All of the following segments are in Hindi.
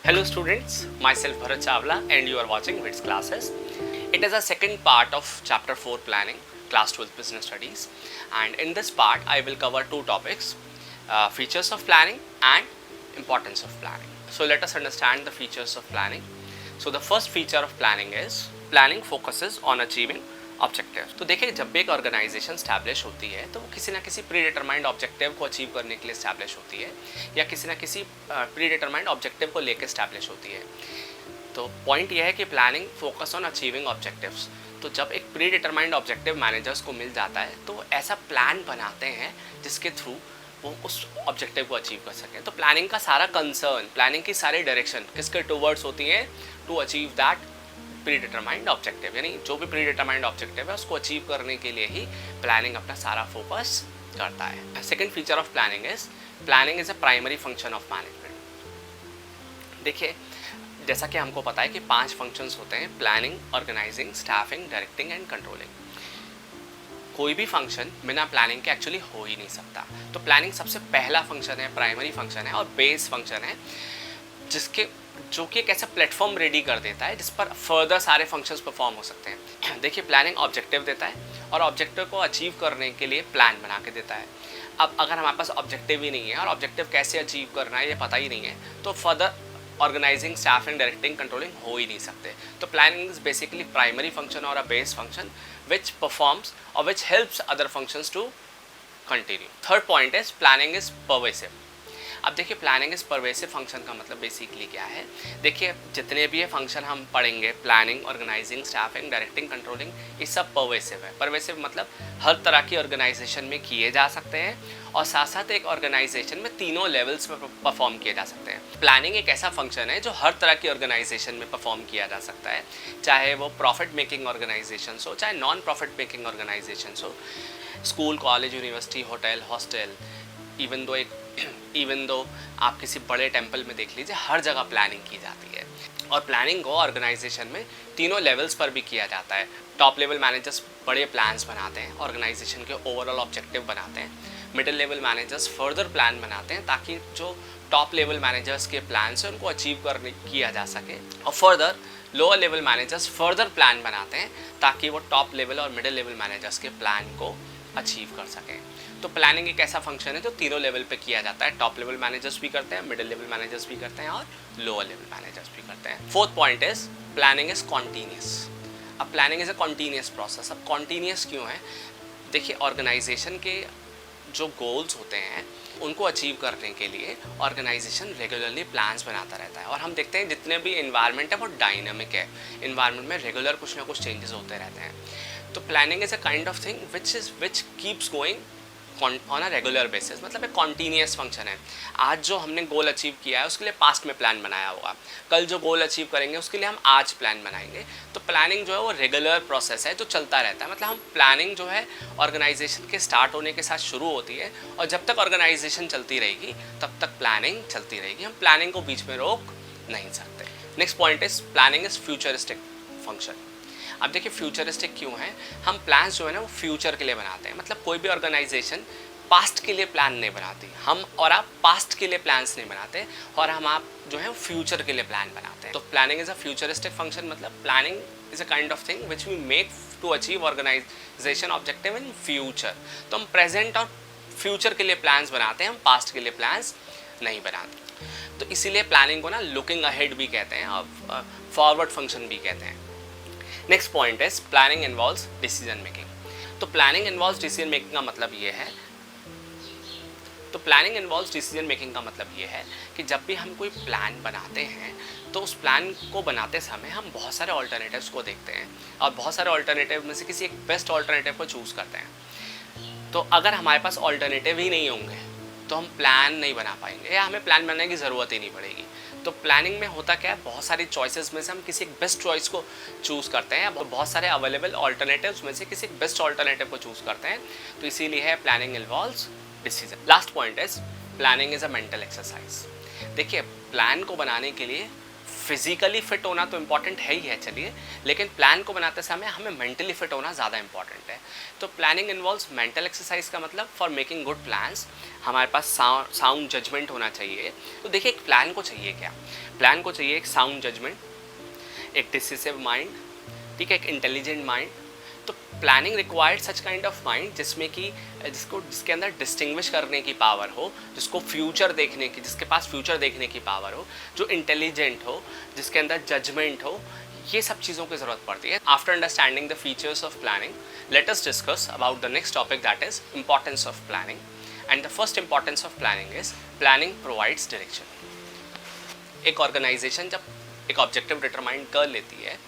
Hello students, myself Bharat Chawla and you are watching WITS classes. It is a second part of chapter 4 planning, class 12 business studies, and in this part I will cover two topics, features of planning and importance of planning. So let us understand the features of planning. So the first feature of planning is planning focuses on achieving objective. तो देखिए जब भी एक ऑर्गेनाइजेशन स्टैब्लिश होती है तो वो किसी ना किसी प्री डिटरमाइंड ऑब्जेक्टिव को अचीव करने के लिए स्टैब्लिश होती है या किसी ना किसी प्री डिटरमाइंड ऑब्जेक्टिव को लेकर स्टैब्लिश होती है. तो पॉइंट यह है कि planning focus on achieving objectives. तो जब एक प्री डिटरमाइंड ऑब्जेक्टिव मैनेजर्स को मिल जाता है तो ऐसा प्लान बनाते हैं जिसके थ्रू वो उस ऑब्जेक्टिव को अचीव कर सकें. तो प्लानिंग का सारा कंसर्न, प्लानिंग की सारी डायरेक्शन किसके टूवर्ड्स होती है? To achieve that predetermined objective. यानी जो भी प्री डिटरमाइंड ऑब्जेक्टिव है उसको अचीव करने के लिए ही प्लानिंग अपना सारा फोकस करता है. Second feature of planning is a primary function of management. देखिए जैसा कि हमको पता है कि 5 फंक्शंस होते हैं: planning, organising, staffing, directing and controlling. कोई भी फंक्शन बिना प्लानिंग के एक्चुअली हो ही नहीं सकता. तो प्लानिंग सबसे पहला फंक्शन है, प्राइमरी फंक्शन है और बेस फंक्शन है जो कि एक ऐसा प्लेटफॉर्म रेडी कर देता है जिस पर फर्दर सारे फंक्शंस परफॉर्म हो सकते हैं. देखिए प्लानिंग ऑब्जेक्टिव देता है और ऑब्जेक्टिव को अचीव करने के लिए प्लान बना के देता है. अब अगर हमारे पास ऑब्जेक्टिव ही नहीं है और ऑब्जेक्टिव कैसे अचीव करना है ये पता ही नहीं है तो further organising, staffing, directing, controlling हो ही नहीं सकते. तो planning is basically primary function और a base function which performs और which helps other functions to continue. Third point is planning is pervasive. अब देखिए प्लानिंग इस परवेसिव फंक्शन का मतलब बेसिकली क्या है? देखिए जितने भी ये फंक्शन हम पढ़ेंगे, planning, organising, staffing, directing, controlling, ये सब परवेसिव है. परवेसिव मतलब हर तरह की ऑर्गेनाइजेशन में किए जा सकते हैं और साथ साथ एक ऑर्गेनाइजेशन में तीनों लेवल्स में परफॉर्म किए जा सकते हैं. प्लानिंग एक ऐसा फंक्शन है जो हर तरह की ऑर्गेनाइजेशन में परफॉर्म किया जा सकता है, चाहे वो प्रॉफिट मेकिंग ऑर्गेनाइजेशन हो चाहे नॉन प्रॉफिट मेकिंग ऑर्गेनाइजेशन हो, school, college, university, hotel, hostel. Even though आप किसी बड़े टेम्पल में देख लीजिए, हर जगह प्लानिंग की जाती है. और प्लानिंग को ऑर्गेनाइजेशन में तीनों लेवल्स पर भी किया जाता है. टॉप लेवल मैनेजर्स बड़े प्लान्स बनाते हैं, ऑर्गेनाइजेशन के ओवरऑल ऑब्जेक्टिव बनाते हैं. Middle level managers further plan बनाते हैं ताकि जो टॉप लेवल मैनेजर्स के प्लान्स हैं उनको अचीव करने किया जा सके. और further lower level managers further plan बनाते हैं ताकि वो टॉप लेवल और मिडिल लेवल मैनेजर्स के प्लान को अचीव कर सकें. तो प्लानिंग एक ऐसा फंक्शन है जो तीनों लेवल पे किया जाता है. टॉप लेवल मैनेजर्स भी करते हैं, मिडिल लेवल मैनेजर्स भी करते हैं और लोअर लेवल मैनेजर्स भी करते हैं. Fourth point is planning is continuous. अब planning is a continuous process. अब कॉन्टीन्यूस क्यों है? देखिए ऑर्गेनाइजेशन के जो गोल्स होते हैं उनको अचीव करने के लिए ऑर्गेनाइजेशन रेगुलरली प्लान्स बनाता रहता है. और हम देखते हैं जितने भी इन्वायरमेंट है वो डायनामिक है. इन्वायरमेंट में रेगुलर कुछ ना कुछ चेंजेस होते रहते हैं. तो planning is a kind of thing which keeps going on a regular basis. मतलब एक कॉन्टीन्यूस फंक्शन है. आज जो हमने गोल अचीव किया है उसके लिए पास्ट में प्लान बनाया होगा, कल जो गोल अचीव करेंगे उसके लिए हम आज प्लान बनाएंगे. तो प्लानिंग जो है वो रेगुलर प्रोसेस है जो चलता रहता है. मतलब हम प्लानिंग जो है ऑर्गेनाइजेशन के स्टार्ट होने के साथ शुरू होती है और जब तक ऑर्गेनाइजेशन चलती रहेगी तब तक प्लानिंग चलती रहेगी. हम प्लानिंग को बीच में रोक नहीं सकते. Next point is planning is futuristic function. अब देखिए फ्यूचरिस्टिक क्यों है? हम प्लान्स जो है ना वो फ्यूचर के लिए बनाते हैं. मतलब कोई भी ऑर्गेनाइजेशन पास्ट के लिए प्लान नहीं बनाती. हम और आप पास्ट के लिए प्लान्स नहीं बनाते और हम आप जो है फ्यूचर के लिए प्लान बनाते हैं. तो planning is a futuristic function. मतलब planning is a kind of thing which we make to achieve organisation objective in future. तो हम प्रेजेंट और फ्यूचर के लिए प्लान्स बनाते हैं, हम पास्ट के लिए प्लान्स नहीं बनाते. तो इसीलिए प्लानिंग को ना लुकिंग अहेड भी कहते हैं और फॉरवर्ड फंक्शन भी कहते हैं. Next point is planning involves decision making. तो प्लानिंग इन्वॉल्व्स डिसीजन मेकिंग का मतलब ये है कि जब भी हम कोई प्लान बनाते हैं तो उस प्लान को बनाते समय हम बहुत सारे ऑल्टरनेटिव्स को देखते हैं और बहुत सारे ऑल्टरनेटिव में से किसी एक बेस्ट ऑल्टरनेटिव को चूज़ करते हैं. तो अगर हमारे पास ऑल्टरनेटिव ही नहीं होंगे तो हम प्लान नहीं बना पाएंगे या हमें प्लान बनाने की ज़रूरत ही नहीं पड़ेगी. तो प्लानिंग में होता क्या है, बहुत सारी चॉइसेस में से हम किसी एक बेस्ट चॉइस को चूज़ करते हैं. बहुत सारे अवेलेबल ऑल्टरनेटिव्स में से किसी एक बेस्ट ऑल्टरनेटिव को चूज़ करते हैं. तो इसीलिए है planning involves decision. Last point is planning is a mental exercise. देखिए प्लान को बनाने के लिए फिजिकली फिट होना तो इम्पॉर्टेंट है ही है चलिए, लेकिन प्लान को बनाते समय हमें मेंटली फिट होना ज़्यादा इंपॉर्टेंट है. तो प्लानिंग इन्वॉल्व्स मेंटल एक्सरसाइज का मतलब फॉर मेकिंग गुड प्लान्स हमारे पास साउंड जजमेंट होना चाहिए. तो देखिए एक प्लान को चाहिए क्या? प्लान को चाहिए एक साउंड जजमेंट, एक डिसिसिव माइंड, ठीक है, एक इंटेलिजेंट माइंड। तो planning required such kind of mind जिसमें कि जिसके अंदर डिस्टिंग्विश करने की पावर हो, जिसको फ्यूचर देखने की, जिसके पास फ्यूचर देखने की पावर हो, जो इंटेलिजेंट हो, जिसके अंदर जजमेंट हो। ये सब चीज़ों की ज़रूरत पड़ती है। After understanding the features of planning, let us discuss about the next topic, that is importance of planning. And the first importance of planning is planning provides direction. एक ऑर्गेनाइजेशन जब एक ऑब्जेक्टिव डिटरमाइन कर लेती है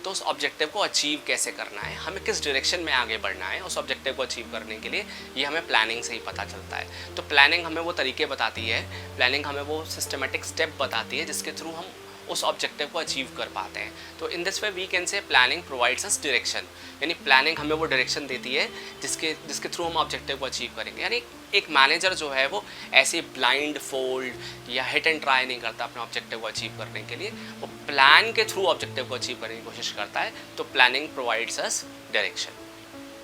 तो उस ऑब्जेक्टिव को अचीव कैसे करना है, हमें किस डायरेक्शन में आगे बढ़ना है उस ऑब्जेक्टिव को अचीव करने के लिए, ये हमें प्लानिंग से ही पता चलता है। तो प्लानिंग हमें वो तरीके बताती है, प्लानिंग हमें वो सिस्टमेटिक स्टेप बताती है जिसके थ्रू हम उस ऑब्जेक्टिव को अचीव कर पाते हैं। तो in this way we can say planning provides us direction, यानी प्लानिंग हमें वो डायरेक्शन देती है जिसके थ्रू हम ऑब्जेक्टिव को अचीव करेंगे। यानी एक मैनेजर जो है वो ऐसे ब्लाइंड फोल्ड या हिट एंड ट्राई नहीं करता अपने ऑब्जेक्टिव को अचीव करने के लिए, वो प्लान के थ्रू ऑब्जेक्टिव को अचीव करने की कोशिश करता है। तो planning provides us direction.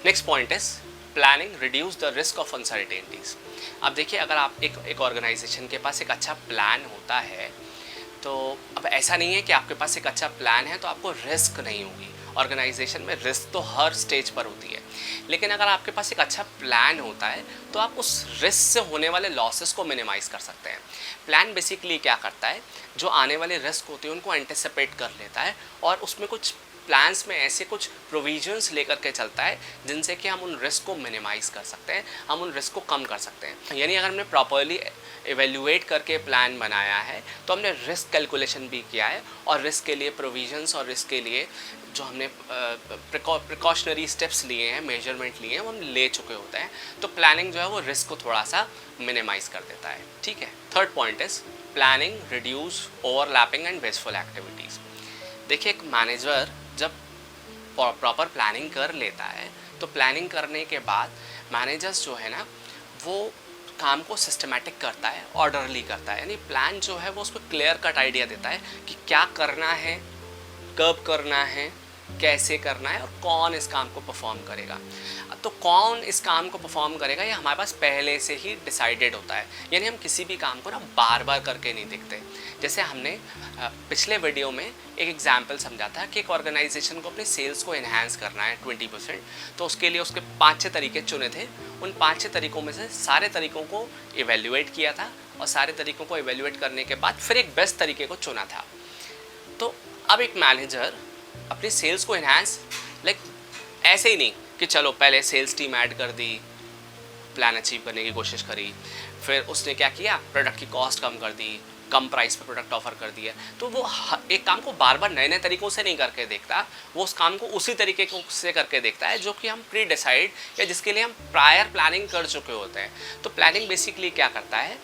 Next point is planning reduce the risk of uncertainties. अब देखिए, अगर आप एक ऑर्गेनाइजेशन के पास एक अच्छा प्लान होता है तो अब ऐसा नहीं है कि आपके पास एक अच्छा प्लान है तो आपको रिस्क नहीं होगी। ऑर्गेनाइजेशन में रिस्क तो हर स्टेज पर होती है, लेकिन अगर आपके पास एक अच्छा प्लान होता है तो आप उस रिस्क से होने वाले लॉसेस को मिनिमाइज़ कर सकते हैं। प्लान बेसिकली क्या करता है, जो आने वाले रिस्क होते हैं उनको एंटिसिपेट कर लेता है और उसमें कुछ प्लान्स में ऐसे कुछ प्रोविजंस लेकर के चलता है जिनसे कि हम उन रिस्क को मिनिमाइज़ कर सकते हैं, हम उन रिस्क को कम कर सकते हैं। यानी अगर हमने प्रॉपरली इवेल्युएट करके प्लान बनाया है तो हमने रिस्क कैलकुलेशन भी किया है और रिस्क के लिए प्रोविजंस और रिस्क के लिए जो हमने प्रिकॉशनरी स्टेप्स लिए हैं, मेजरमेंट लिए हैं, वो हम ले चुके होते हैं। तो प्लानिंग जो है वो रिस्क को थोड़ा सा मिनिमाइज़ कर देता है, ठीक है। Third point is planning reduce overlapping and wasteful activities. देखिए, एक मैनेजर जब प्रॉपर प्लानिंग कर लेता है तो प्लानिंग करने के बाद मैनेजर्स जो है ना वो काम को सिस्टमेटिक करता है, ऑर्डरली करता है। यानी प्लान जो है वो उसको क्लियर कट आइडिया देता है कि क्या करना है, कब करना है, कैसे करना है और कौन इस काम को परफॉर्म करेगा। तो कौन इस काम को परफॉर्म करेगा ये हमारे पास पहले से ही डिसाइडेड होता है। यानी हम किसी भी काम को ना बार बार करके नहीं देखते। जैसे हमने पिछले वीडियो में एक एग्जाम्पल समझा था कि एक ऑर्गेनाइजेशन को अपने सेल्स को एनहांस करना है 20%, तो उसके लिए उसके 5-6 तरीके चुने थे। उन 5-6 तरीकों में से सारे तरीकों को इवेल्युएट किया था और सारे तरीकों को इवेल्युएट करने के बाद फिर एक बेस्ट तरीके को चुना था। तो अब एक मैनेजर अपनी सेल्स को एनहांस ऐसे ही नहीं कि चलो पहले सेल्स टीम ऐड कर दी, प्लान अचीव करने की कोशिश करी, फिर उसने क्या किया, प्रोडक्ट की कॉस्ट कम कर दी, कम प्राइस पे प्रोडक्ट ऑफर कर दिया। तो वो एक काम को बार बार नए नए तरीक़ों से नहीं करके देखता, वो उस काम को उसी तरीके से करके देखता है जो कि हम प्री डिसाइड या जिसके लिए हम प्रायर प्लानिंग कर चुके होते हैं। तो प्लानिंग बेसिकली क्या करता है,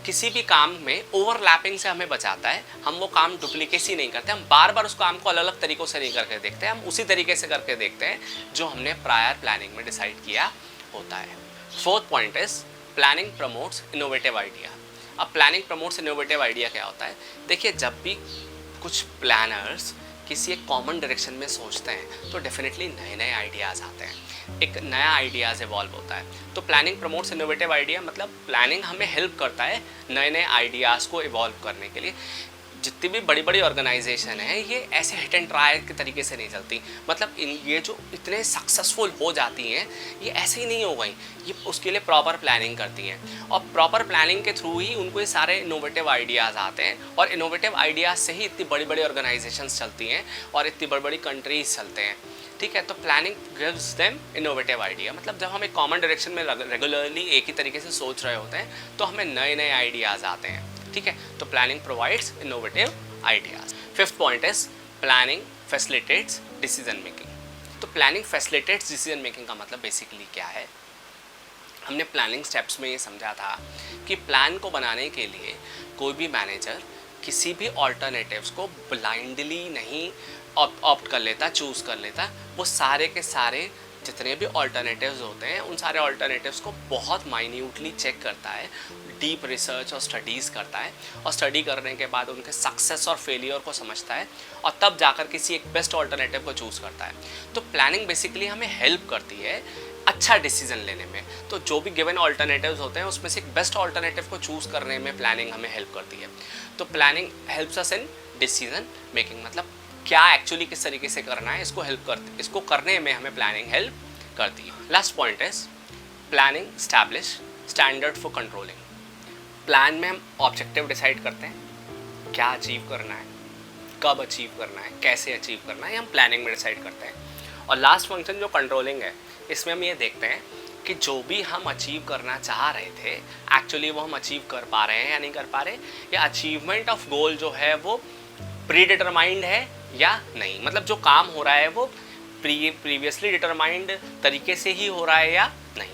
किसी भी काम में ओवरलैपिंग से हमें बचाता है। हम वो काम डुप्लीकेसी नहीं करते, हम बार बार उस काम को अलग अलग तरीक़ों से नहीं करके देखते, हम उसी तरीके से करके देखते हैं जो हमने प्रायर प्लानिंग में डिसाइड किया होता है। Fourth point is planning promotes innovative idea. अब प्लानिंग प्रमोट्स इनोवेटिव आइडिया क्या होता है, देखिए जब भी कुछ प्लानर्स किसी एक कॉमन डायरेक्शन में सोचते हैं तो डेफिनेटली नए नए आइडियाज़ आते हैं, एक नया आइडियाज़ इवॉल्व होता है। तो प्लानिंग प्रमोट्स इनोवेटिव आइडिया मतलब प्लानिंग हमें हेल्प करता है नए नए आइडियाज़ को इवॉल्व करने के लिए। जितनी भी बड़ी बड़ी ऑर्गेनाइजेशन है ये ऐसे हिट एंड ट्राई के तरीके से नहीं चलती, मतलब ये जो इतने सक्सेसफुल हो जाती हैं ये ऐसे ही नहीं हो गई, ये उसके लिए प्रॉपर प्लानिंग करती हैं और प्रॉपर प्लानिंग के थ्रू ही उनको ये सारे इनोवेटिव आइडियाज़ आते हैं और इनोवेटिव आइडियाज़ से ही इतनी बड़ी बड़ी ऑर्गेनाइजेशंस चलती हैं और इतनी बड़ी बड़ी कंट्रीज चलते हैं, ठीक है। तो planning gives them innovative idea, मतलब जब हम एक कॉमन डायरेक्शन में रेगुलरली एक ही तरीके से सोच रहे होते हैं तो हमें नए नए आइडियाज़ आते हैं, ठीक है। तो planning provides innovative ideas. Fifth point is planning facilitates decision making. तो प्लानिंग फैसिलिटेट्स डिसीजन मेकिंग का मतलब बेसिकली क्या है, हमने प्लानिंग स्टेप्स में ये समझा था कि प्लान को बनाने के लिए कोई भी मैनेजर किसी भी ऑल्टरनेटिव्स को ब्लाइंडली नहीं ऑप्ट कर लेता, चूज़ कर लेता, वो सारे के सारे जितने भी ऑल्टरनेटिव्स होते हैं उन सारे ऑल्टरनेटिव्स को बहुत माइन्यूटली चेक करता है, डीप रिसर्च और स्टडीज़ करता है और स्टडी करने के बाद उनके सक्सेस और फेलियर को समझता है और तब जाकर किसी एक बेस्ट ऑल्टरनेटिव को चूज़ करता है। तो प्लानिंग बेसिकली हमें हेल्प करती है अच्छा डिसीजन लेने में। तो जो भी गिवन ऑल्टरनेटिव्स होते हैं उसमें से एक बेस्ट ऑल्टरनेटिव को चूज़ करने में प्लानिंग हमें हेल्प करती है। तो planning helps us in decision making, मतलब क्या एक्चुअली किस तरीके से करना है, इसको करने में हमें प्लानिंग हेल्प करती है। Last point is planning establish standard for controlling. Plan में हम ऑब्जेक्टिव डिसाइड करते हैं, क्या अचीव करना है, कब अचीव करना है, कैसे अचीव करना है, ये हम प्लानिंग में डिसाइड करते हैं। और लास्ट फंक्शन जो कंट्रोलिंग है, इसमें हम ये देखते हैं कि जो भी हम अचीव करना चाह रहे थे एक्चुअली वो हम अचीव कर पा रहे हैं या नहीं कर पा रहे, या अचीवमेंट ऑफ गोल जो है वो प्री डिटरमाइंड है या नहीं, मतलब जो काम हो रहा है वो प्रीवियसली डिटरमाइंड तरीके से ही हो रहा है या नहीं।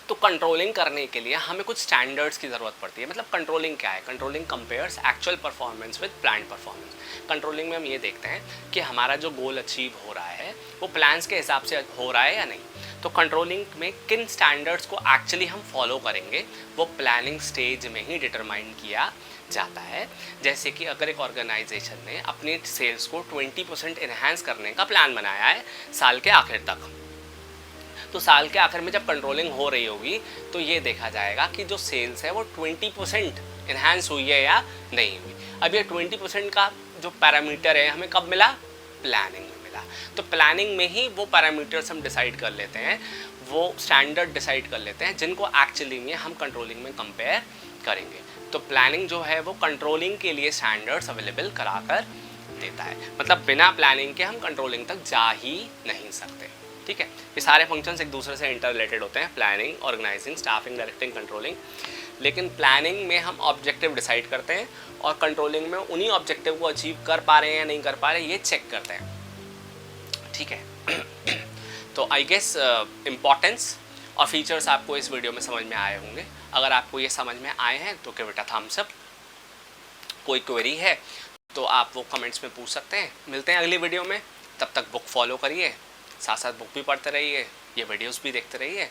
तो कंट्रोलिंग करने के लिए हमें कुछ स्टैंडर्ड्स की ज़रूरत पड़ती है। मतलब कंट्रोलिंग क्या है? Controlling compares actual performance with plan performance. Controlling में हम ये देखते हैं कि हमारा जो गोल अचीव हो रहा है वो प्लान्स के हिसाब से हो रहा है या नहीं। तो कंट्रोलिंग में किन स्टैंडर्ड्स को एक्चुअली हम फॉलो करेंगे वो प्लानिंग स्टेज में ही डिटरमाइन किया जाता है। जैसे कि अगर एक ऑर्गेनाइजेशन ने अपनी सेल्स को 20% इन्हांस करने का प्लान बनाया है साल के आखिर तक, तो साल के आखिर में जब कंट्रोलिंग हो रही होगी तो ये देखा जाएगा कि जो सेल्स है वो 20% इन्हांस हुई है या नहीं हुई। अब ये 20% का जो पैरामीटर है हमें कब मिला? प्लानिंग में मिला। तो प्लानिंग में ही वो पैरामीटर्स हम डिसाइड कर लेते हैं, वो स्टैंडर्ड डिसाइड कर लेते हैं जिनको एक्चुअली में हम कंट्रोलिंग में कंपेयर करेंगे। तो प्लानिंग जो है वो कंट्रोलिंग के लिए स्टैंडर्ड्स अवेलेबल कराकर देता है। मतलब बिना प्लानिंग के हम कंट्रोलिंग तक जा ही नहीं सकते। ठीक है, ये सारे फंक्शंस एक दूसरे से इंटर रिलेटेड होते हैं, planning, organising, staffing, directing, controlling. लेकिन प्लानिंग में हम ऑब्जेक्टिव डिसाइड करते हैं और कंट्रोलिंग में उन्हीं ऑब्जेक्टिव को अचीव कर पा रहे हैं या नहीं कर पा रहे ये चेक करते हैं। ठीक है तो आई गेस इम्पॉर्टेंस और फीचर्स आपको इस वीडियो में समझ में आए होंगे। अगर आपको ये समझ में आए हैं तो give it a thumbs up. कोई क्वेरी है तो आप वो कमेंट्स में पूछ सकते हैं। मिलते हैं अगली वीडियो में, तब तक बुक फॉलो करिए, साथ साथ बुक भी पढ़ते रहिए, ये वीडियोस भी देखते रहिए।